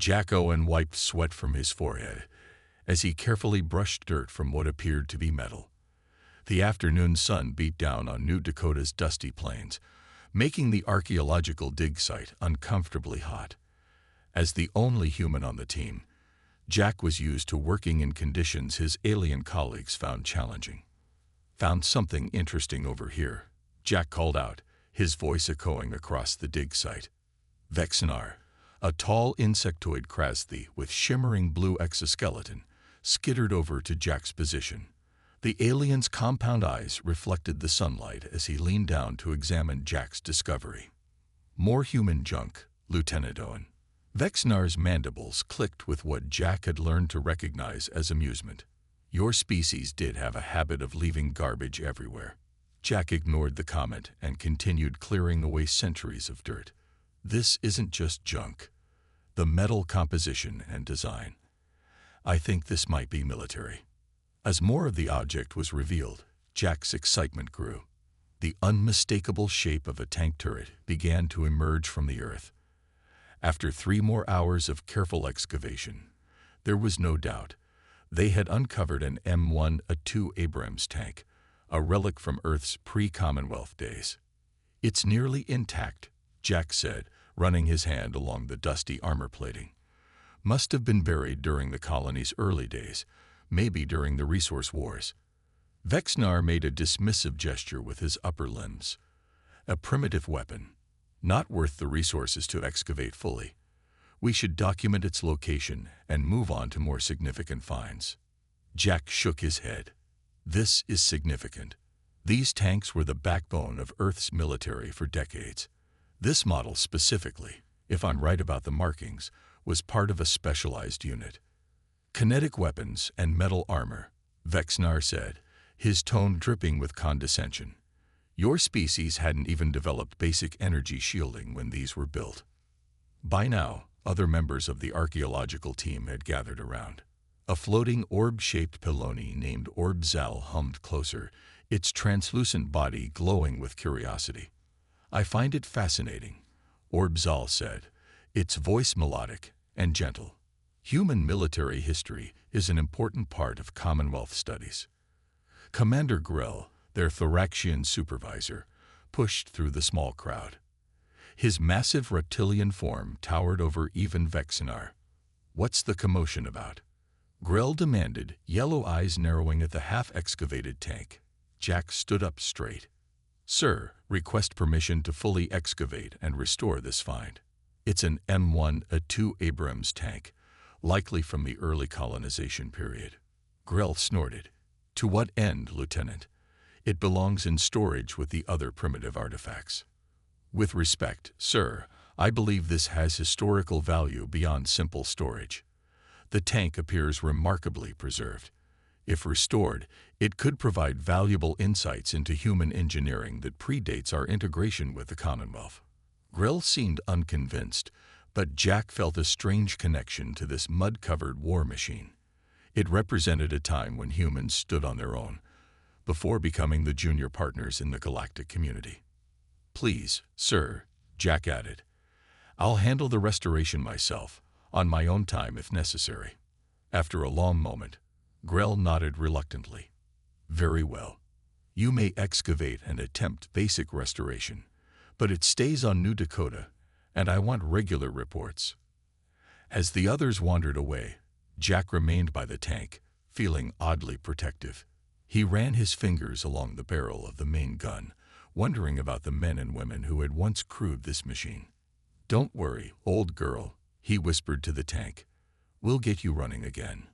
Jack Owen wiped sweat from his forehead as he carefully brushed dirt from what appeared to be metal. The afternoon sun beat down on New Dakota's dusty plains, making the archaeological dig site uncomfortably hot. As the only human on the team, Jack was used to working in conditions his alien colleagues found challenging. "Found something interesting over here," Jack called out, his voice echoing across the dig site. Vexnar, a tall insectoid crasthi with shimmering blue exoskeleton, skittered over to Jack's position. The alien's compound eyes reflected the sunlight as he leaned down to examine Jack's discovery. "More human junk, Lieutenant Owen." Vexnar's mandibles clicked with what Jack had learned to recognize as amusement. "Your species did have a habit of leaving garbage everywhere." Jack ignored the comment and continued clearing away centuries of dirt. "This isn't just junk. The metal composition and design. I think this might be military." As more of the object was revealed, Jack's excitement grew. The unmistakable shape of a tank turret began to emerge from the earth. After 3 more hours of careful excavation, there was no doubt. They had uncovered an M1A2 Abrams tank, a relic from Earth's pre-Commonwealth days. "It's nearly intact," Jack said, running his hand along the dusty armor plating. "Must have been buried during the colony's early days, maybe during the resource wars." Vexnar made a dismissive gesture with his upper limbs. "A primitive weapon. Not worth the resources to excavate fully. We should document its location and move on to more significant finds." Jack shook his head. "This is significant. These tanks were the backbone of Earth's military for decades. This model specifically, if I'm right about the markings, was part of a specialized unit. Kinetic weapons and metal armor," Vexnar said, his tone dripping with condescension. "Your species hadn't even developed basic energy shielding when these were built." By now, other members of the archaeological team had gathered around. A floating orb-shaped pylone named Orbzal hummed closer, its translucent body glowing with curiosity. "I find it fascinating," Orbzal said, its voice melodic and gentle. "Human military history is an important part of Commonwealth studies." Commander Grell, their Thoraxian supervisor, pushed through the small crowd. His massive reptilian form towered over even Vexnar. "What's the commotion about?" Grell demanded, yellow eyes narrowing at the half-excavated tank. Jack stood up straight. "Sir, request permission to fully excavate and restore this find. It's an M1A2 Abrams tank, likely from the early colonization period." Grell snorted. "To what end, Lieutenant? It belongs in storage with the other primitive artifacts." "With respect, sir, I believe this has historical value beyond simple storage. The tank appears remarkably preserved. If restored, it could provide valuable insights into human engineering that predates our integration with the Commonwealth." Grell seemed unconvinced, but Jack felt a strange connection to this mud-covered war machine. It represented a time when humans stood on their own, before becoming the junior partners in the galactic community. "Please, sir," Jack added. "I'll handle the restoration myself, on my own time if necessary." After a long moment, Grell nodded reluctantly. "Very well. You may excavate and attempt basic restoration, but it stays on New Dakota, and I want regular reports." As the others wandered away, Jack remained by the tank, feeling oddly protective. He ran his fingers along the barrel of the main gun, wondering about the men and women who had once crewed this machine. "Don't worry, old girl," he whispered to the tank. "We'll get you running again."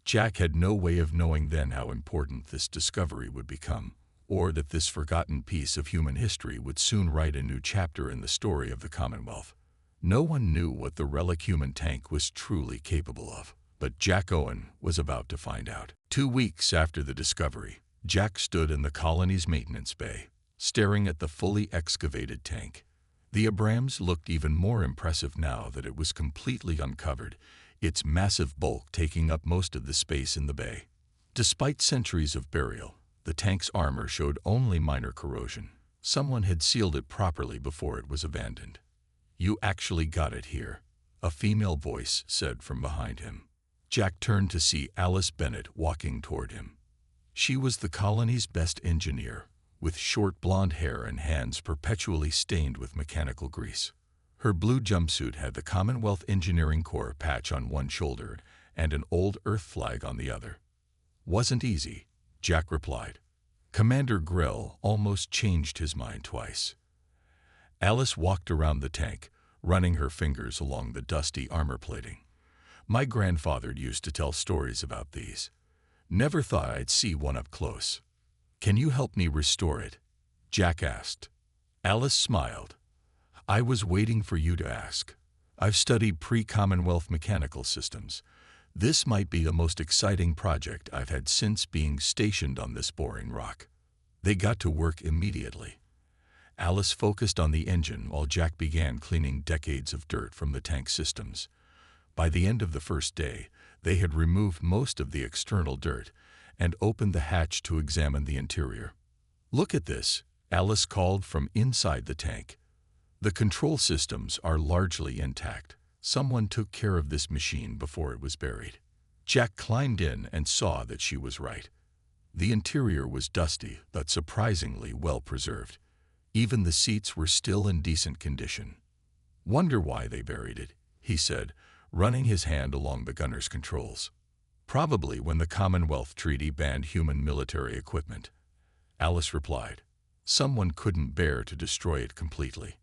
Jack had no way of knowing then how important this discovery would become, or that this forgotten piece of human history would soon write a new chapter in the story of the Commonwealth. No one knew what the Relic human tank was truly capable of, but Jack Owen was about to find out. 2 weeks after the discovery, Jack stood in the colony's maintenance bay, staring at the fully excavated tank. The Abrams looked even more impressive now that it was completely uncovered, its massive bulk taking up most of the space in the bay. Despite centuries of burial, the tank's armor showed only minor corrosion. Someone had sealed it properly before it was abandoned. "You actually got it here," a female voice said from behind him. Jack turned to see Alice Bennett walking toward him. She was the colony's best engineer, with short blonde hair and hands perpetually stained with mechanical grease. Her blue jumpsuit had the Commonwealth Engineering Corps patch on one shoulder and an old Earth flag on the other. "Wasn't easy," Jack replied. Commander Grell almost changed his mind twice. Alice walked around the tank, running her fingers along the dusty armor plating. "My grandfather used to tell stories about these. Never thought I'd see one up close." "Can you help me restore it?" Jack asked. Alice smiled. "I was waiting for you to ask. I've studied pre-Commonwealth mechanical systems. This might be the most exciting project I've had since being stationed on this boring rock." They got to work immediately. Alice focused on the engine while Jack began cleaning decades of dirt from the tank systems. By the end of the first day, they had removed most of the external dirt and opened the hatch to examine the interior. "Look at this," Alice called from inside the tank. "The control systems are largely intact. Someone took care of this machine before it was buried." Jack climbed in and saw that she was right. The interior was dusty, but surprisingly well preserved. Even the seats were still in decent condition. "Wonder why they buried it," he said, running his hand along the gunner's controls. "Probably when the Commonwealth Treaty banned human military equipment," Alice replied. "Someone couldn't bear to destroy it completely."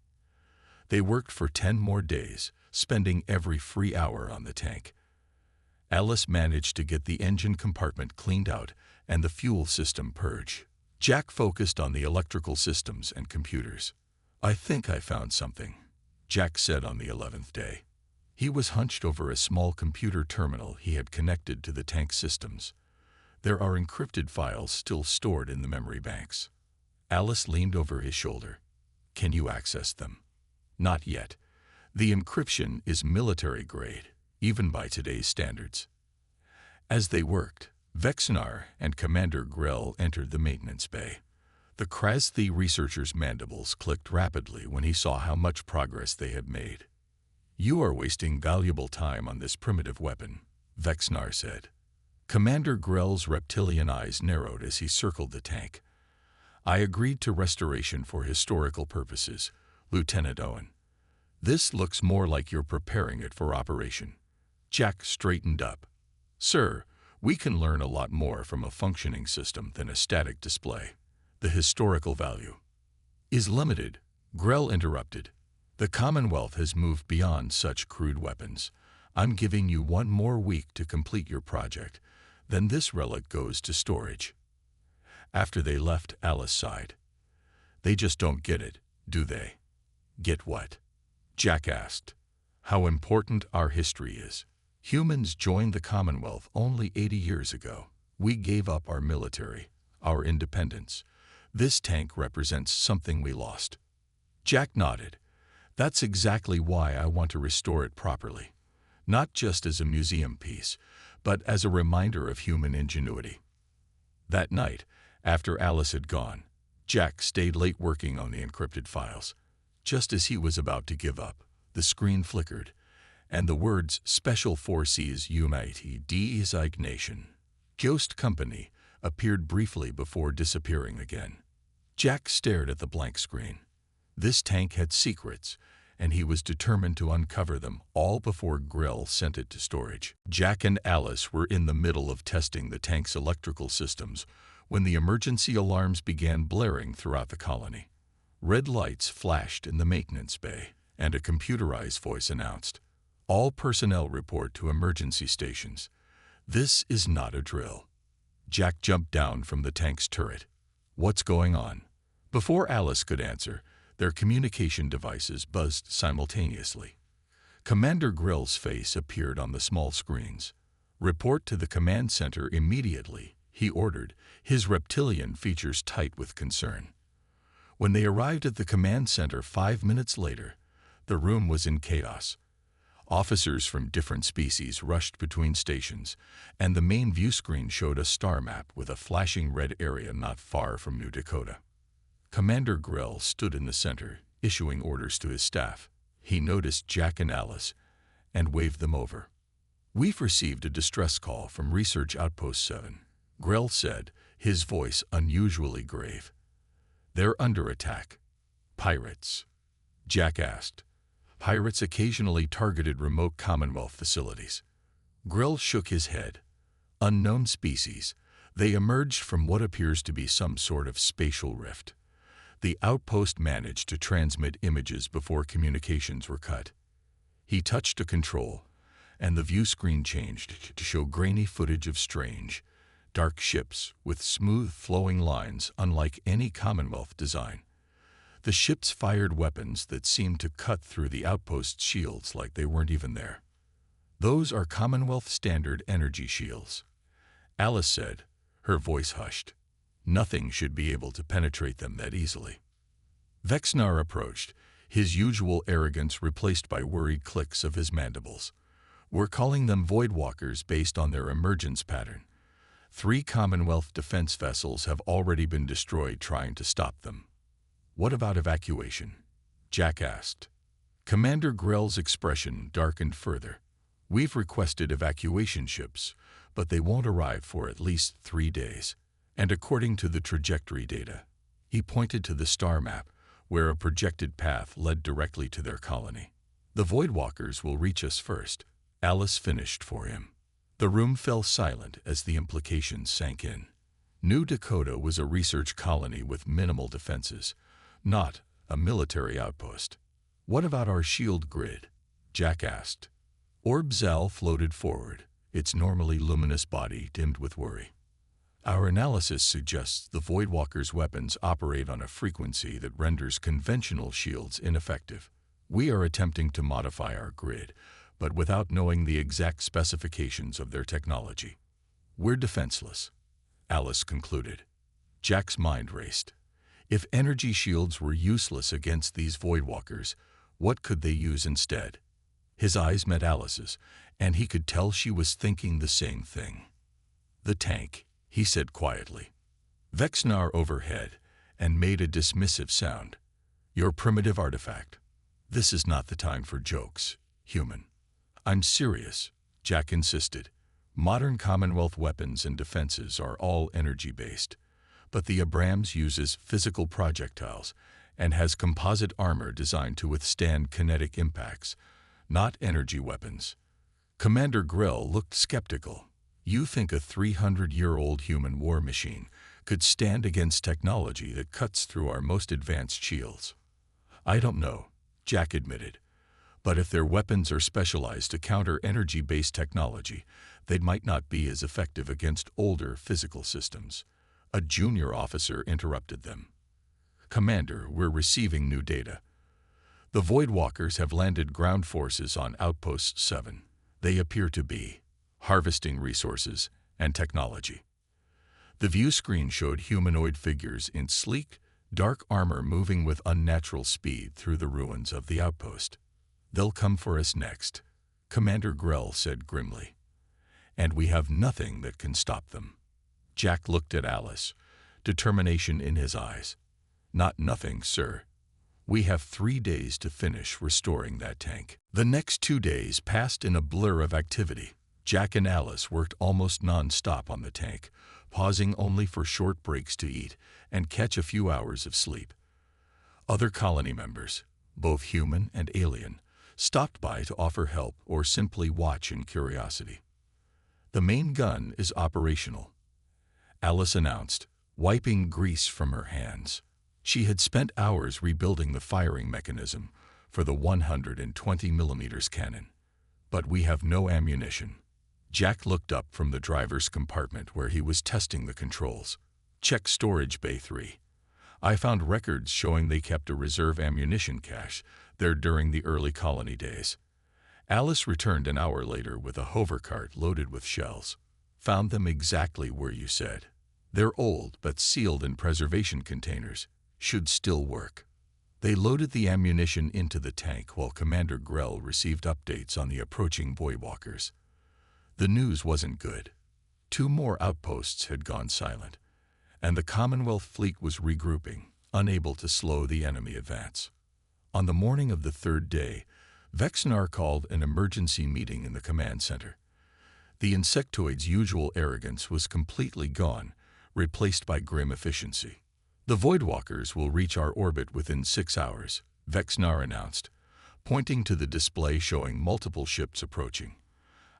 They worked for 10 more days, spending every free hour on the tank. Alice managed to get the engine compartment cleaned out and the fuel system purged. Jack focused on the electrical systems and computers. "I think I found something," Jack said on the 11th day. He was hunched over a small computer terminal he had connected to the tank systems. There are encrypted files still stored in the memory banks. Alice leaned over his shoulder. "Can you access them?" "Not yet. The encryption is military grade, even by today's standards." As they worked, Vexnar and Commander Grell entered the maintenance bay. The Krasthi researcher's mandibles clicked rapidly when he saw how much progress they had made. "You are wasting valuable time on this primitive weapon," Vexnar said. Commander Grell's reptilian eyes narrowed as he circled the tank. "I agreed to restoration for historical purposes, Lieutenant Owen. This looks more like you're preparing it for operation." Jack straightened up. "Sir, we can learn a lot more from a functioning system than a static display. The historical value is limited," Grell interrupted. "The Commonwealth has moved beyond such crude weapons. I'm giving you 1 more week to complete your project. Then this relic goes to storage." After they left, Alice sighed. "They just don't get it, do they?" "Get what?" Jack asked. "How important our history is. Humans joined the Commonwealth only 80 years ago. We gave up our military, our independence. This tank represents something we lost." Jack nodded. "That's exactly why I want to restore it properly. Not just as a museum piece, but as a reminder of human ingenuity." That night, after Alice had gone, Jack stayed late working on the encrypted files. Just as he was about to give up, the screen flickered, and the words "Special Forces Unity Designation Ghost Company" appeared briefly before disappearing again. Jack stared at the blank screen. This tank had secrets, and he was determined to uncover them all before Grell sent it to storage. Jack and Alice were in the middle of testing the tank's electrical systems when the emergency alarms began blaring throughout the colony. Red lights flashed in the maintenance bay, and a computerized voice announced, "All personnel report to emergency stations. This is not a drill." Jack jumped down from the tank's turret. "What's going on?" Before Alice could answer, their communication devices buzzed simultaneously. Commander Grell's face appeared on the small screens. "Report to the command center immediately," he ordered, his reptilian features tight with concern. When they arrived at the command center 5 minutes later, the room was in chaos. Officers from different species rushed between stations, and the main view screen showed a star map with a flashing red area not far from New Dakota. Commander Grell stood in the center, issuing orders to his staff. He noticed Jack and Alice, and waved them over. "We've received a distress call from Research Outpost 7, Grell said, his voice unusually grave. "They're under attack." "Pirates?" Jack asked. "Pirates occasionally targeted remote Commonwealth facilities." Grell shook his head. "Unknown species. They emerged from what appears to be some sort of spatial rift. The outpost managed to transmit images before communications were cut." He touched a control, and the view screen changed to show grainy footage of strange, dark ships with smooth flowing lines unlike any Commonwealth design. The ships fired weapons that seemed to cut through the outpost's shields like they weren't even there. "Those are Commonwealth standard energy shields," Alice said, her voice hushed. "Nothing should be able to penetrate them that easily." Vexnar approached, his usual arrogance replaced by worried clicks of his mandibles. "We're calling them Voidwalkers based on their emergence pattern. 3 Commonwealth defense vessels have already been destroyed trying to stop them." "What about evacuation?" Jack asked. Commander Grell's expression darkened further. "We've requested evacuation ships, but they won't arrive for at least 3 days. And according to the trajectory data," he pointed to the star map, where a projected path led directly to their colony. "The Voidwalkers will reach us first," Alice finished for him. The room fell silent as the implications sank in. New Dakota was a research colony with minimal defenses, not a military outpost. "What about our shield grid?" Jack asked. Orb Zal floated forward, its normally luminous body dimmed with worry. "Our analysis suggests the Voidwalkers' weapons operate on a frequency that renders conventional shields ineffective. We are attempting to modify our grid, but without knowing the exact specifications of their technology. We're defenseless," Alice concluded. Jack's mind raced. If energy shields were useless against these Voidwalkers, what could they use instead? His eyes met Alice's, and he could tell she was thinking the same thing. "The tank," he said quietly. Vexnar overhead and made a dismissive sound. "Your primitive artifact. This is not the time for jokes, human." "I'm serious," Jack insisted. "Modern Commonwealth weapons and defenses are all energy-based, but the Abrams uses physical projectiles and has composite armor designed to withstand kinetic impacts, not energy weapons." Commander Grell looked skeptical. "You think a 300-year-old human war machine could stand against technology that cuts through our most advanced shields?" "I don't know," Jack admitted. "But if their weapons are specialized to counter energy-based technology, they might not be as effective against older physical systems." A junior officer interrupted them. "Commander, we're receiving new data. The Voidwalkers have landed ground forces on Outpost 7. They appear to be harvesting resources and technology." The view screen showed humanoid figures in sleek, dark armor moving with unnatural speed through the ruins of the outpost. "They'll come for us next," Commander Grell said grimly. "And we have nothing that can stop them." Jack looked at Alice, determination in his eyes. "Not nothing, sir. We have 3 days to finish restoring that tank." The next 2 days passed in a blur of activity. Jack and Alice worked almost non-stop on the tank, pausing only for short breaks to eat and catch a few hours of sleep. Other colony members, both human and alien, stopped by to offer help or simply watch in curiosity. "The main gun is operational," Alice announced, wiping grease from her hands. She had spent hours rebuilding the firing mechanism for the 120mm cannon. "But we have no ammunition." Jack looked up from the driver's compartment where he was testing the controls. "Check Storage Bay 3. I found records showing they kept a reserve ammunition cache there during the early colony days." Alice returned an hour later with a hovercart loaded with shells. "Found them exactly where you said. They're old but sealed in preservation containers. Should still work." They loaded the ammunition into the tank while Commander Grell received updates on the approaching Voidwalkers. The news wasn't good. 2 more outposts had gone silent, and the Commonwealth fleet was regrouping, unable to slow the enemy advance. On the morning of the 3rd day, Vexnar called an emergency meeting in the command center. The insectoid's usual arrogance was completely gone, replaced by grim efficiency. "The Voidwalkers will reach our orbit within 6 hours," Vexnar announced, pointing to the display showing multiple ships approaching.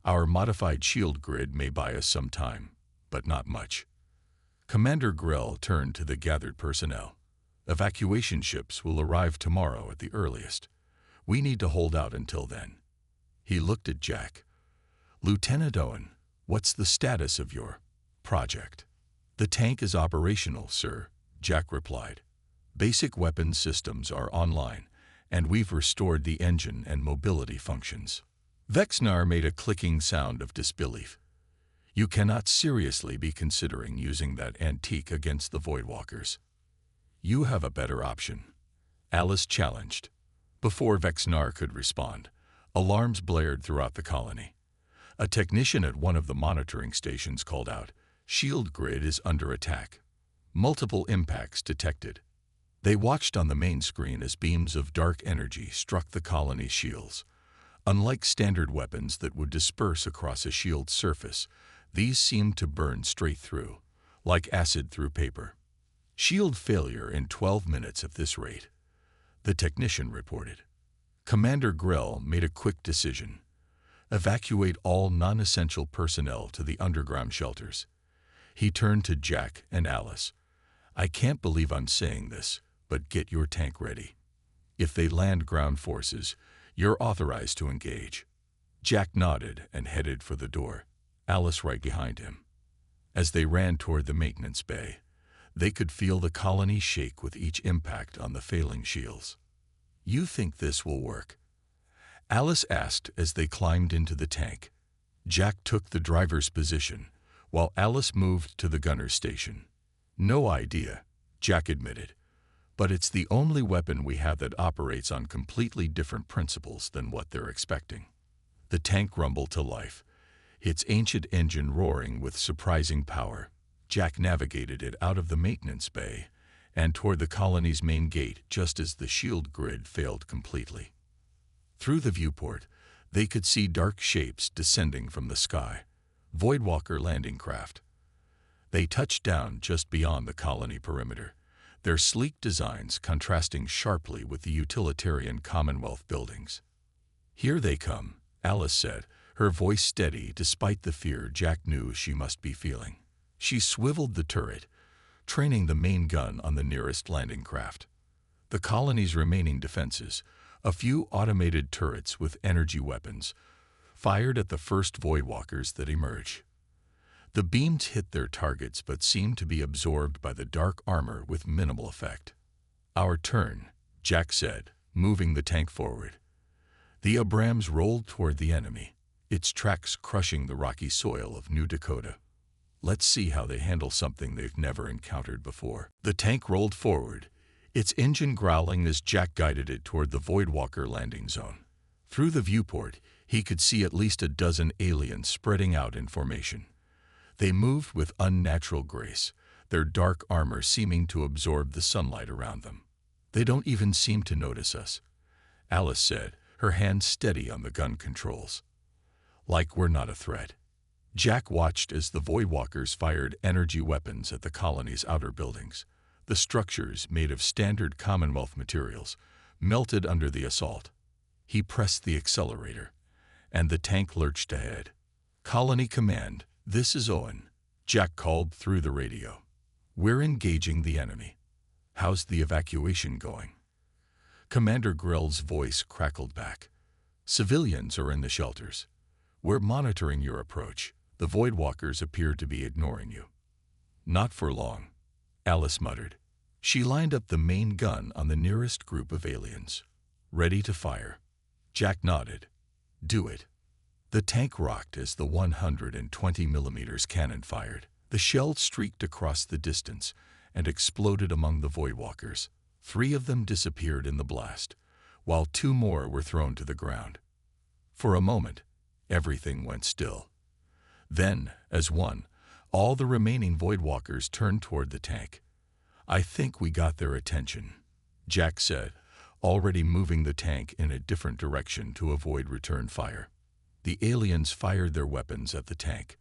"Our modified shield grid may buy us some time, but not much." Commander Grell turned to the gathered personnel. "Evacuation ships will arrive tomorrow at the earliest. We need to hold out until then." He looked at Jack. "Lieutenant Owen, what's the status of your project?" "The tank is operational, sir," Jack replied. "Basic weapons systems are online, and we've restored the engine and mobility functions." Vexnar made a clicking sound of disbelief. "You cannot seriously be considering using that antique against the Voidwalkers." "You have a better option," Alice challenged. Before Vexnar could respond, alarms blared throughout the colony. A technician at one of the monitoring stations called out, "Shield grid is under attack." Multiple impacts detected. They watched on the main screen as beams of dark energy struck the colony's shields. Unlike standard weapons that would disperse across a shield's surface, these seemed to burn straight through, like acid through paper. "Shield failure in 12 minutes at this rate," the technician reported. Commander Grell made a quick decision. "Evacuate all non-essential personnel to the underground shelters." He turned to Jack and Alice. "I can't believe I'm saying this, but get your tank ready. If they land ground forces, you're authorized to engage." Jack nodded and headed for the door, Alice right behind him. As they ran toward the maintenance bay, they could feel the colony shake with each impact on the failing shields. "You think this will work?" Alice asked as they climbed into the tank. Jack took the driver's position, while Alice moved to the gunner's station. "No idea," Jack admitted, "but it's the only weapon we have that operates on completely different principles than what they're expecting." The tank rumbled to life, its ancient engine roaring with surprising power. Jack navigated it out of the maintenance bay and toward the colony's main gate just as the shield grid failed completely. Through the viewport, they could see dark shapes descending from the sky, Voidwalker landing craft. They touched down just beyond the colony perimeter, their sleek designs contrasting sharply with the utilitarian Commonwealth buildings. "Here they come," Alice said, her voice steady despite the fear Jack knew she must be feeling. She swiveled the turret, training the main gun on the nearest landing craft. The colony's remaining defenses, a few automated turrets with energy weapons, fired at the first Voidwalkers that emerged. The beams hit their targets but seemed to be absorbed by the dark armor with minimal effect. "Our turn," Jack said, moving the tank forward. The Abrams rolled toward the enemy, its tracks crushing the rocky soil of New Dakota. "Let's see how they handle something they've never encountered before." The tank rolled forward, its engine growling as Jack guided it toward the Voidwalker landing zone. Through the viewport, he could see at least a dozen aliens spreading out in formation. They moved with unnatural grace, their dark armor seeming to absorb the sunlight around them. "They don't even seem to notice us," Alice said, her hand steady on the gun controls. "Like we're not a threat." Jack watched as the Voidwalkers fired energy weapons at the colony's outer buildings. The structures, made of standard Commonwealth materials, melted under the assault. He pressed the accelerator, and the tank lurched ahead. "Colony Command, this is Owen," Jack called through the radio. "We're engaging the enemy. How's the evacuation going?" Commander Grell's voice crackled back. "Civilians are in the shelters. We're monitoring your approach. The Voidwalkers appear to be ignoring you." "Not for long," Alice muttered. She lined up the main gun on the nearest group of aliens. "Ready to fire." Jack nodded. "Do it." The tank rocked as the 120mm cannon fired. The shell streaked across the distance and exploded among the Voidwalkers. 3 of them disappeared in the blast, while 2 more were thrown to the ground. For a moment, everything went still. Then, as one, all the remaining Voidwalkers turned toward the tank. "I think we got their attention," Jack said, already moving the tank in a different direction to avoid return fire. The aliens fired their weapons at the tank.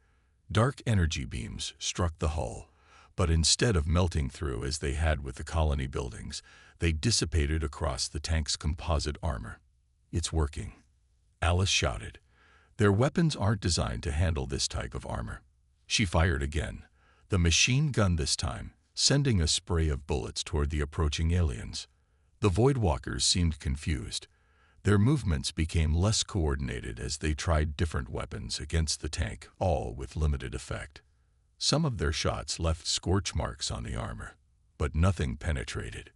Dark energy beams struck the hull, but instead of melting through as they had with the colony buildings, they dissipated across the tank's composite armor. "It's working," Alice shouted. "Their weapons aren't designed to handle this type of armor." She fired again, the machine gun this time, sending a spray of bullets toward the approaching aliens. The Voidwalkers seemed confused. Their movements became less coordinated as they tried different weapons against the tank, all with limited effect. Some of their shots left scorch marks on the armor, but nothing penetrated.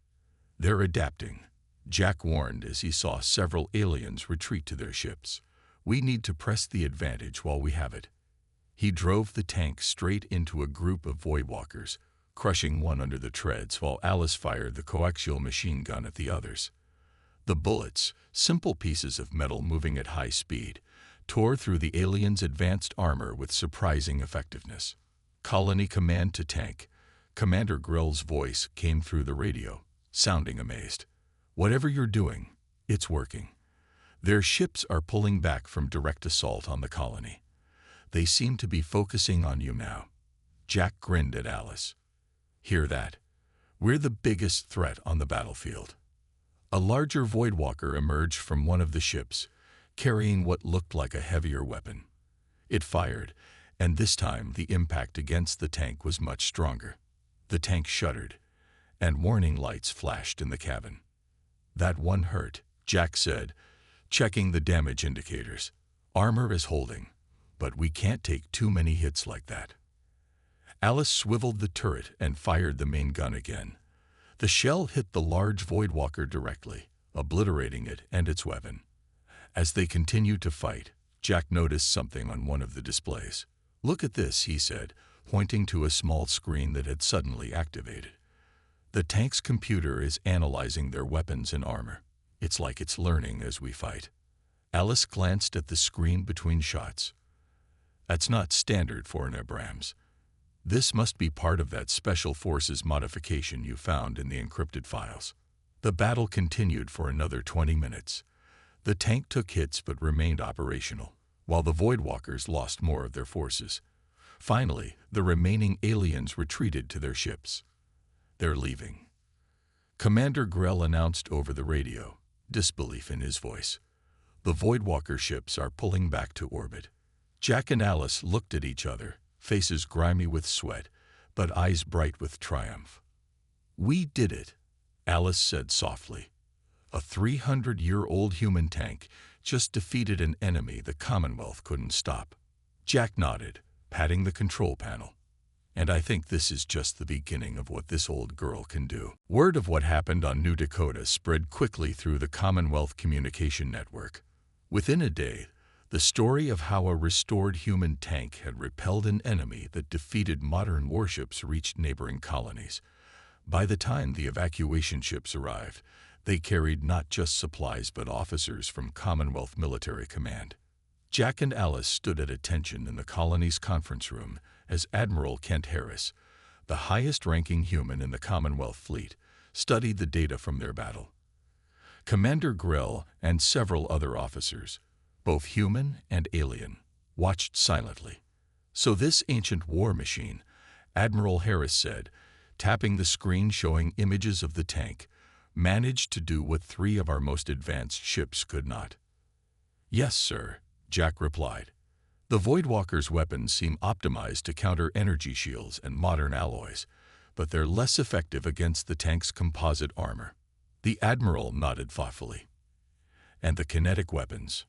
"They're adapting," Jack warned as he saw several aliens retreat to their ships. "We need to press the advantage while we have it." He drove the tank straight into a group of Voidwalkers, crushing one under the treads while Alice fired the coaxial machine gun at the others. The bullets, simple pieces of metal moving at high speed, tore through the aliens' advanced armor with surprising effectiveness. "Colony command to tank." Commander Grell's voice came through the radio, sounding amazed. "Whatever you're doing, it's working. Their ships are pulling back from direct assault on the colony. They seem to be focusing on you now." Jack grinned at Alice. "Hear that? We're the biggest threat on the battlefield." A larger Voidwalker emerged from one of the ships, carrying what looked like a heavier weapon. It fired, and this time the impact against the tank was much stronger. The tank shuddered, and warning lights flashed in the cabin. "That one hurt," Jack said, checking the damage indicators. "Armor is holding, but we can't take too many hits like that." Alice swiveled the turret and fired the main gun again. The shell hit the large Voidwalker directly, obliterating it and its weapon. As they continued to fight, Jack noticed something on one of the displays. "Look at this," he said, pointing to a small screen that had suddenly activated. "The tank's computer is analyzing their weapons and armor. It's like it's learning as we fight." Alice glanced at the screen between shots. "That's not standard for an Abrams. This must be part of that Special Forces modification you found in the encrypted files." The battle continued for another 20 minutes. The tank took hits but remained operational, while the Voidwalkers lost more of their forces. Finally, the remaining aliens retreated to their ships. "They're leaving," Commander Grell announced over the radio, disbelief in his voice. "The Voidwalker ships are pulling back to orbit." Jack and Alice looked at each other, faces grimy with sweat, but eyes bright with triumph. "We did it," Alice said softly. "A 300-year-old human tank just defeated an enemy the Commonwealth couldn't stop." Jack nodded, patting the control panel. "And I think this is just the beginning of what this old girl can do." Word of what happened on New Dakota spread quickly through the Commonwealth communication network. Within a day, the story of how a restored human tank had repelled an enemy that defeated modern warships reached neighboring colonies. By the time the evacuation ships arrived, they carried not just supplies but officers from Commonwealth Military Command. Jack and Alice stood at attention in the colony's conference room as Admiral Kent Harris, the highest-ranking human in the Commonwealth fleet, studied the data from their battle. Commander Grell and several other officers, both human and alien, watched silently. "So this ancient war machine," Admiral Harris said, tapping the screen showing images of the tank, "managed to do what 3 of our most advanced ships could not." "Yes, sir," Jack replied. "The Voidwalkers' weapons seem optimized to counter energy shields and modern alloys, but they're less effective against the tank's composite armor." The Admiral nodded thoughtfully. "And the kinetic weapons,"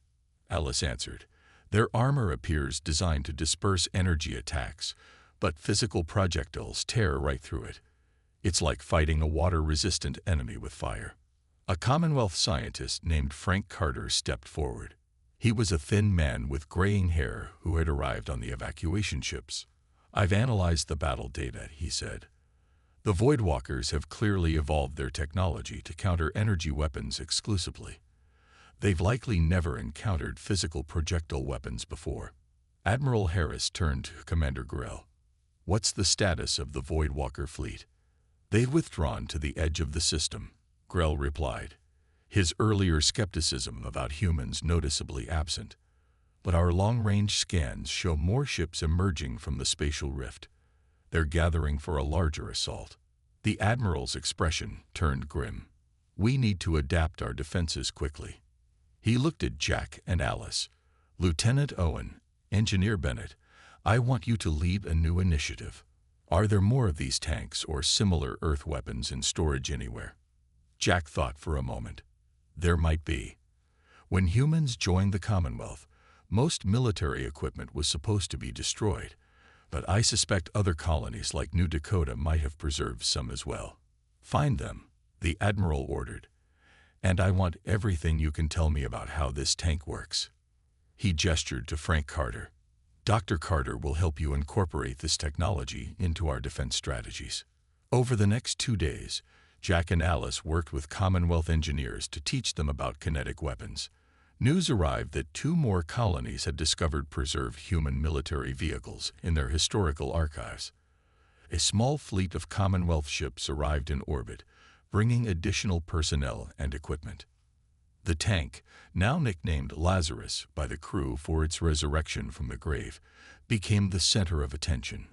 Alice answered. "Their armor appears designed to disperse energy attacks, but physical projectiles tear right through it. It's like fighting a water-resistant enemy with fire." A Commonwealth scientist named Frank Carter stepped forward. He was a thin man with graying hair who had arrived on the evacuation ships. "I've analyzed the battle data," he said. "The Voidwalkers have clearly evolved their technology to counter energy weapons exclusively. They've likely never encountered physical projectile weapons before." Admiral Harris turned to Commander Grell. "What's the status of the Voidwalker fleet?" "They've withdrawn to the edge of the system," Grell replied. his earlier skepticism about humans noticeably absent. But our long-range scans show more ships emerging from the spatial rift. They're gathering for a larger assault. The Admiral's expression turned grim. We need to adapt our defenses quickly. He looked at Jack and Alice. Lieutenant Owen, Engineer Bennett, I want you to lead a new initiative. Are there more of these tanks or similar Earth weapons in storage anywhere? Jack thought for a moment. There might be. When humans joined the Commonwealth, most military equipment was supposed to be destroyed, but I suspect other colonies like New Dakota might have preserved some as well. Find them, the Admiral ordered, and I want everything you can tell me about how this tank works. He gestured to Frank Carter. Dr. Carter will help you incorporate this technology into our defense strategies. Over the next 2 days, Jack and Alice worked with Commonwealth engineers to teach them about kinetic weapons. News arrived that 2 more colonies had discovered preserved human military vehicles in their historical archives. A small fleet of Commonwealth ships arrived in orbit, bringing additional personnel and equipment. The tank, now nicknamed Lazarus by the crew for its resurrection from the grave, became the center of attention.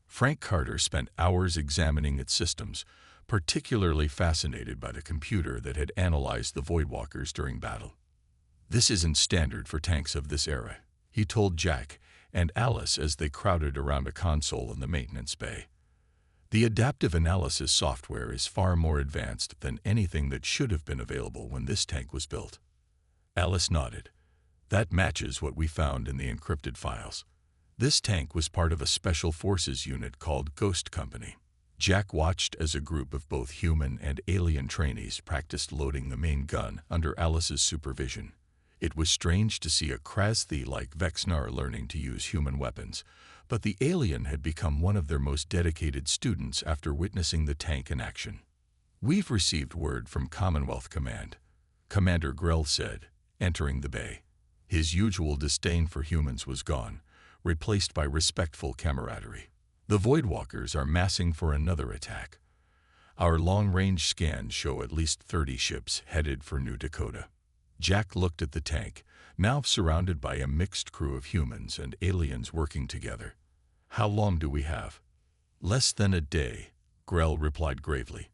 Frank Carter spent hours examining its systems, particularly fascinated by the computer that had analyzed the Voidwalkers during battle. This isn't standard for tanks of this era, he told Jack and Alice as they crowded around a console in the maintenance bay. The adaptive analysis software is far more advanced than anything that should have been available when this tank was built. Alice nodded. That matches what we found in the encrypted files. This tank was part of a special forces unit called Ghost Company. Jack watched as a group of both human and alien trainees practiced loading the main gun under Alice's supervision. It was strange to see a Krasthi like Vexnar learning to use human weapons, but the alien had become one of their most dedicated students after witnessing the tank in action. We've received word from Commonwealth Command, Commander Grell said, entering the bay. His usual disdain for humans was gone, replaced by respectful camaraderie. The Voidwalkers are massing for another attack. Our long-range scans show at least 30 ships headed for New Dakota. Jack looked at the tank, now surrounded by a mixed crew of humans and aliens working together. How long do we have? Less than a day, Grell replied gravely.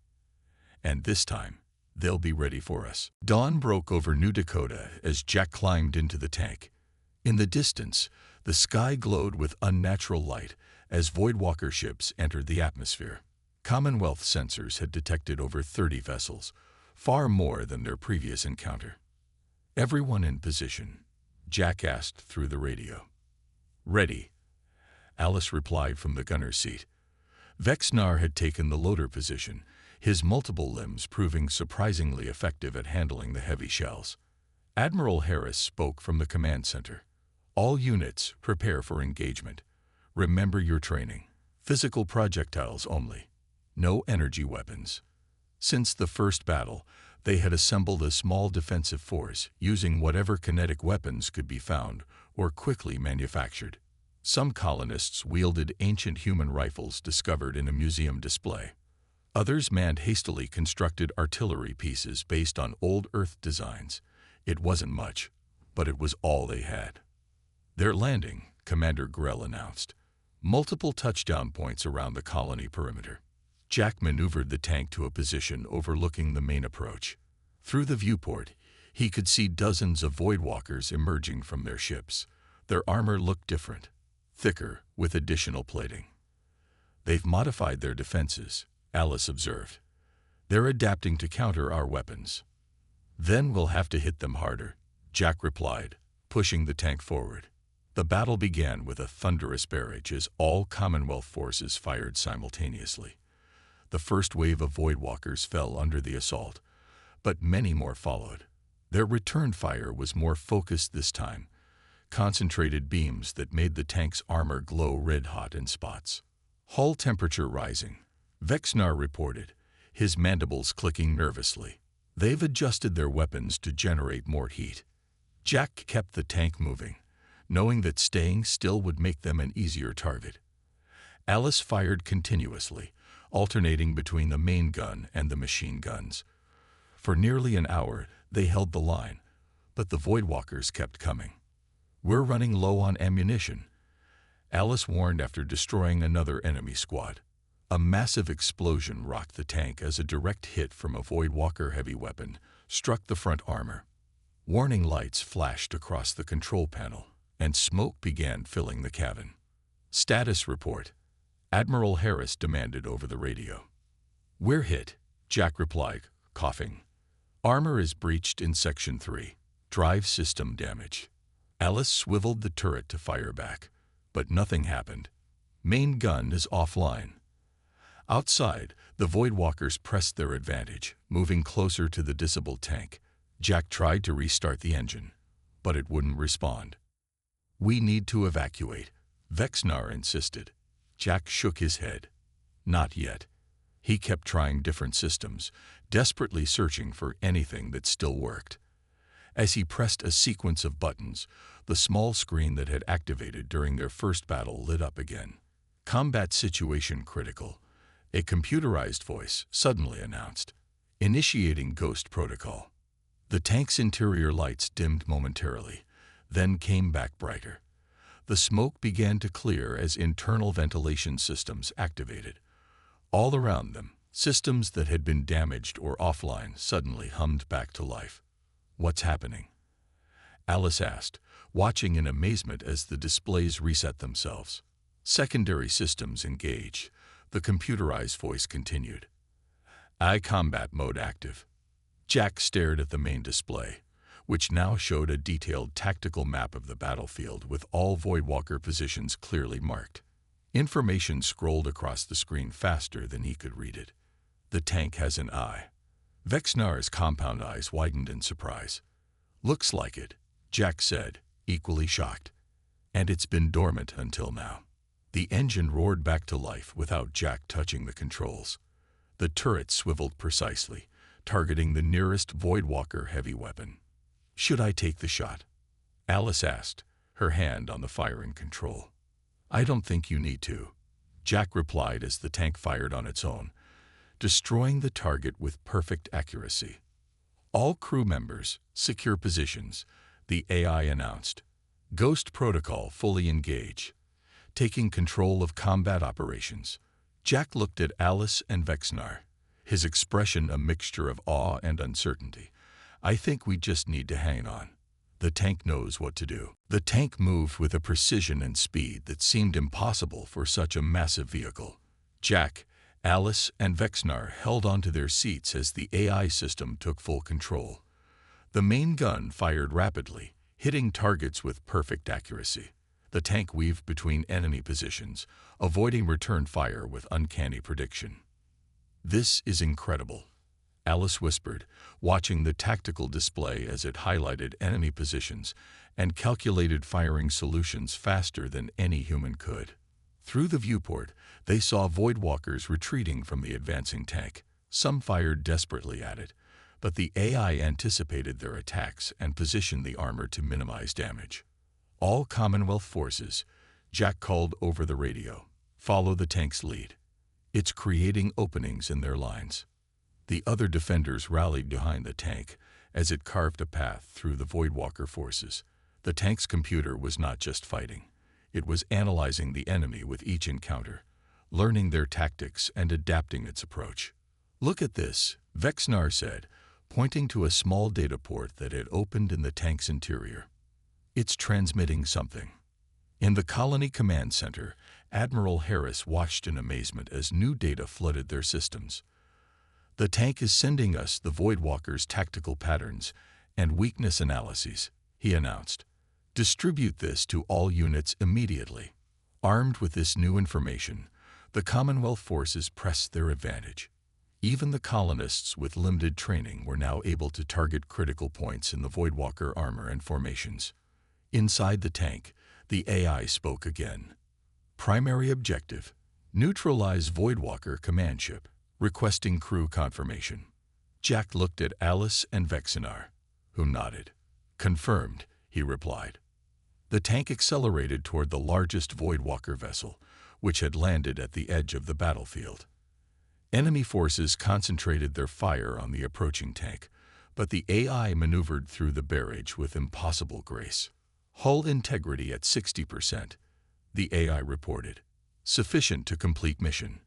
And this time, they'll be ready for us. Dawn broke over New Dakota as Jack climbed into the tank. In the distance, the sky glowed with unnatural light as Voidwalker ships entered the atmosphere. Commonwealth sensors had detected over 30 vessels, far more than their previous encounter. Everyone in position, Jack asked through the radio. Ready, Alice replied from the gunner's seat. Vexnar had taken the loader position, his multiple limbs proving surprisingly effective at handling the heavy shells. Admiral Harris spoke from the command center. All units, prepare for engagement. Remember your training. Physical projectiles only. No energy weapons. Since the first battle, they had assembled a small defensive force using whatever kinetic weapons could be found or quickly manufactured. Some colonists wielded ancient human rifles discovered in a museum display. Others manned hastily constructed artillery pieces based on old Earth designs. It wasn't much, but it was all they had. They're landing, Commander Grell announced. Multiple touchdown points around the colony perimeter. Jack maneuvered the tank to a position overlooking the main approach. Through the viewport, he could see dozens of Voidwalkers emerging from their ships. Their armor looked different, thicker, with additional plating. They've modified their defenses, Alice observed. They're adapting to counter our weapons. Then we'll have to hit them harder, Jack replied, pushing the tank forward. The battle began with a thunderous barrage as all Commonwealth forces fired simultaneously. The first wave of Voidwalkers fell under the assault, but many more followed. Their return fire was more focused this time, concentrated beams that made the tank's armor glow red-hot in spots. Hull temperature rising, Vexnar reported, his mandibles clicking nervously. They've adjusted their weapons to generate more heat. Jack kept the tank moving, knowing that staying still would make them an easier target. Alice fired continuously, alternating between the main gun and the machine guns. For nearly an hour, They held the line, but the Voidwalkers kept coming. "We're running low on ammunition," Alice warned after destroying another enemy squad. A massive explosion rocked the tank as a direct hit from a Voidwalker heavy weapon struck the front armor. Warning lights flashed across the control panel, and smoke began filling the cabin. "Status report," Admiral Harris demanded over the radio. "We're hit," Jack replied, coughing. "Armor is breached in Section 3. Drive system damage." Alice swiveled the turret to fire back, but nothing happened. "Main gun is offline." Outside, the Voidwalkers pressed their advantage, moving closer to the disabled tank. Jack tried to restart the engine, but it wouldn't respond. "We need to evacuate," Vexnar insisted. Jack shook his head. "Not yet." He kept trying different systems, desperately searching for anything that still worked. As he pressed a sequence of buttons, the small screen that had activated during their first battle lit up again. "Combat situation critical," a computerized voice suddenly announced. "Initiating Ghost Protocol." The tank's interior lights dimmed momentarily, then came back brighter. The smoke began to clear as internal ventilation systems activated. All around them, systems that had been damaged or offline suddenly hummed back to life. "What's happening?" Alice asked, watching in amazement as the displays reset themselves. "Secondary systems engage," the computerized voice continued. "I combat mode active." Jack stared at the main display, which now showed a detailed tactical map of the battlefield with all Voidwalker positions clearly marked. Information scrolled across the screen faster than he could read it. "The tank has an eye." Vexnar's compound eyes widened in surprise. "Looks like it," Jack said, equally shocked. "And it's been dormant until now." The engine roared back to life without Jack touching the controls. The turret swiveled precisely, targeting the nearest Voidwalker heavy weapon. "Should I take the shot?" Alice asked, her hand on the firing control. "I don't think you need to," Jack replied as the tank fired on its own, destroying the target with perfect accuracy. "All crew members, secure positions," the AI announced. "Ghost Protocol fully engage. Taking control of combat operations." Jack looked at Alice and Vexnar, his expression a mixture of awe and uncertainty. "I think we just need to hang on. The tank knows what to do." The tank moved with a precision and speed that seemed impossible for such a massive vehicle. Jack, Alice, and Vexnar held onto their seats as the AI system took full control. The main gun fired rapidly, hitting targets with perfect accuracy. The tank weaved between enemy positions, avoiding return fire with uncanny prediction. "This is incredible," Alice whispered, watching the tactical display as it highlighted enemy positions and calculated firing solutions faster than any human could. Through the viewport, they saw Voidwalkers retreating from the advancing tank. Some fired desperately at it, but the AI anticipated their attacks and positioned the armor to minimize damage. "All Commonwealth forces," Jack called over the radio, "follow the tank's lead. It's creating openings in their lines." The other defenders rallied behind the tank as it carved a path through the Voidwalker forces. The tank's computer was not just fighting. It was analyzing the enemy with each encounter, learning their tactics and adapting its approach. "Look at this," Vexnar said, pointing to a small data port that had opened in the tank's interior. "It's transmitting something." In the Colony Command Center, Admiral Harris watched in amazement as new data flooded their systems. "The tank is sending us the Voidwalkers' tactical patterns and weakness analyses," he announced. "Distribute this to all units immediately." Armed with this new information, the Commonwealth forces pressed their advantage. Even the colonists with limited training were now able to target critical points in the Voidwalker armor and formations. Inside the tank, the AI spoke again. "Primary objective: neutralize Voidwalker command ship. Requesting crew confirmation." Jack looked at Alice and Vexnar, who nodded. "Confirmed," he replied. The tank accelerated toward the largest Voidwalker vessel, which had landed at the edge of the battlefield. Enemy forces concentrated their fire on the approaching tank, But the AI maneuvered through the barrage with impossible grace. Hull integrity at 60%, the AI reported, sufficient to complete mission.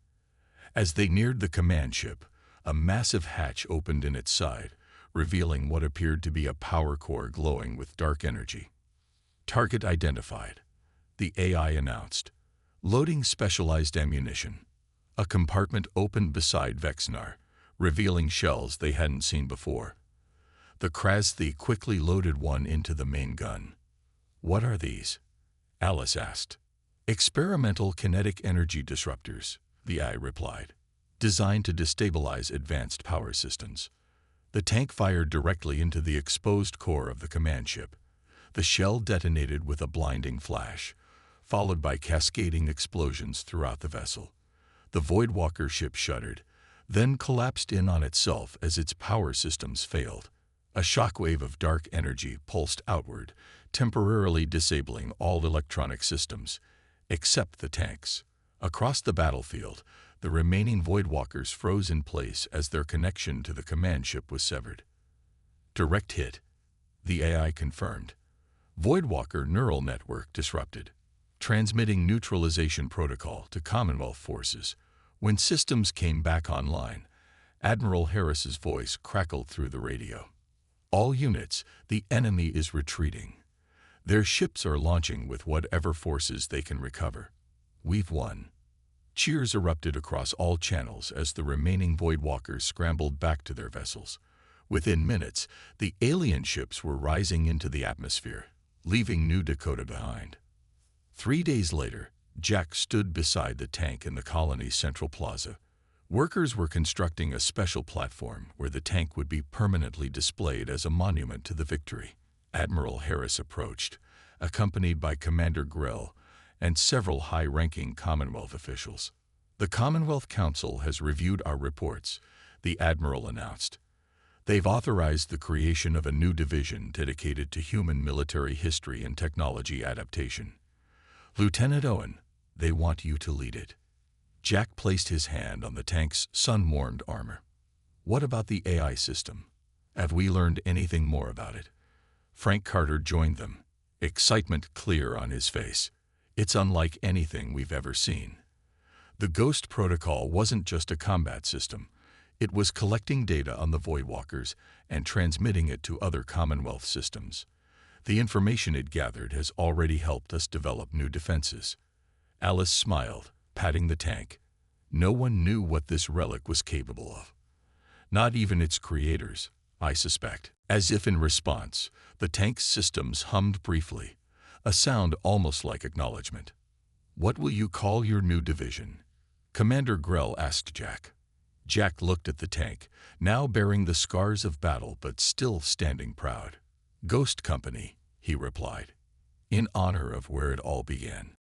As they neared the command ship, a massive hatch opened in its side, revealing what appeared to be a power core glowing with dark energy. Target identified, the AI announced. Loading specialized ammunition. A compartment opened beside Vexnar, revealing shells they hadn't seen before. The Krasthi quickly loaded one into the main gun. "What are these?" Alice asked. "Experimental kinetic energy disruptors," the AI replied, "designed to destabilize advanced power systems." The tank fired directly into the exposed core of the command ship. The shell detonated with a blinding flash, followed by cascading explosions throughout the vessel. The Voidwalker ship shuddered, then collapsed in on itself as its power systems failed. A shockwave of dark energy pulsed outward, temporarily disabling all electronic systems, except the tanks. Across the battlefield, the remaining Voidwalkers froze in place as their connection to the command ship was severed. "Direct hit," the AI confirmed. "Voidwalker neural network disrupted. Transmitting neutralization protocol to Commonwealth forces." When systems came back online, Admiral Harris's voice crackled through the radio. "All units, the enemy is retreating. Their ships are launching with whatever forces they can recover. We've won." Cheers erupted across all channels as the remaining Voidwalkers scrambled back to their vessels. Within minutes, the alien ships were rising into the atmosphere, leaving New Dakota behind. 3 days later, Jack stood beside the tank in the colony's central plaza. Workers were constructing a special platform where the tank would be permanently displayed as a monument to the victory. Admiral Harris approached, accompanied by Commander Grell and several high-ranking Commonwealth officials. "The Commonwealth Council has reviewed our reports," the Admiral announced. "They've authorized the creation of a new division dedicated to human military history and technology adaptation. Lieutenant Owen, they want you to lead it." Jack placed his hand on the tank's sun-warmed armor. "What about the AI system? Have we learned anything more about it?" Frank Carter joined them, excitement clear on his face. "It's unlike anything we've ever seen. The Ghost Protocol wasn't just a combat system. It was collecting data on the Voidwalkers and transmitting it to other Commonwealth systems. The information it gathered has already helped us develop new defenses." Alice smiled, patting the tank. "No one knew what this relic was capable of. Not even its creators, I suspect." As if in response, the tank's systems hummed briefly, a sound almost like acknowledgement. "What will you call your new division?" Commander Grell asked Jack. Jack looked at the tank, now bearing the scars of battle but still standing proud. "Ghost Company," he replied, "in honor of where it all began."